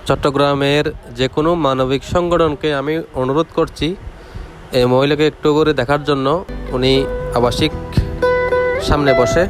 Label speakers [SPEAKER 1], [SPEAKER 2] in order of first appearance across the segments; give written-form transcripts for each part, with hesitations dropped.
[SPEAKER 1] চট্টগ্রামের যে কোনো মানবিক সংগঠনকে আমি অনুরোধ করছি এই মহিলাকে একটু করে দেখার জন্য। উনি আবাসিক সামনে বসে।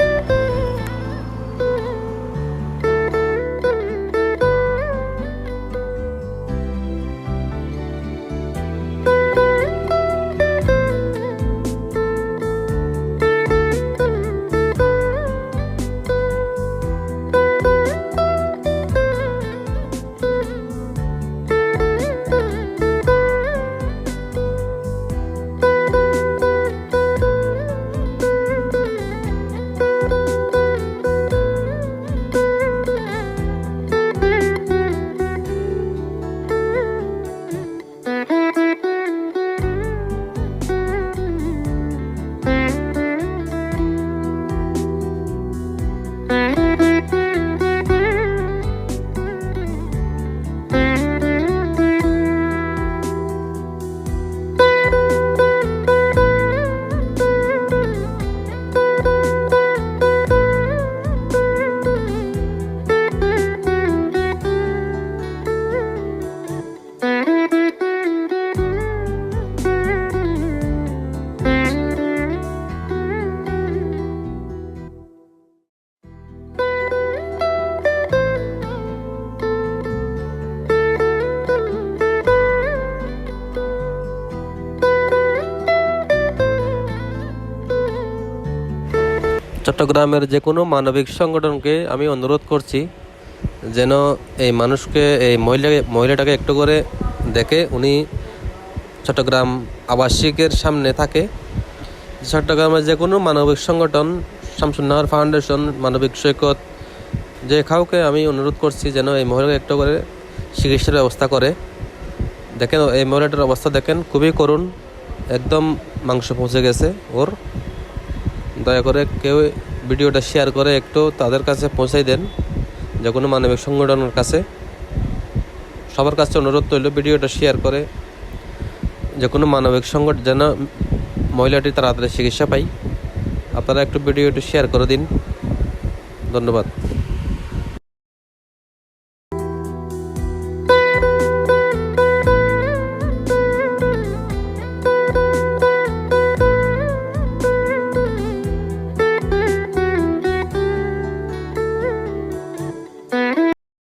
[SPEAKER 1] চট্টগ্রামের যে কোনো মানবিক সংগঠনকে আমি অনুরোধ করছি যেন এই মানুষকে, এই মহিলাটাকে একটু করে দেখে। উনি চট্টগ্রাম আবাসিকের সামনে থাকে। চট্টগ্রামের যে কোনো মানবিক সংগঠন, শামসুন্নাহার ফাউন্ডেশন, মানবিক সৈকত, যে কাউকে আমি অনুরোধ করছি যেন এই মহিলাকে একটু করে চিকিৎসার ব্যবস্থা করে। দেখেন এই মহিলাটার অবস্থা দেখেন, খুবই করুণ, একদম মাংস পৌঁছে গেছে ওর। দয়া করে কেউ ভিডিওটা শেয়ার করে একটু তাদের কাছে পৌঁছাই দেন, যে কোনো মানবিক সংগঠনের কাছে। সবার কাছে অনুরোধ রইল ভিডিওটা শেয়ার করে যে কোনো মানবিক সংগঠন যেন মহিলাটি তাড়াতাড়ি চিকিৎসা পাই। আপনারা একটু ভিডিওটি শেয়ার করে দিন। ধন্যবাদ।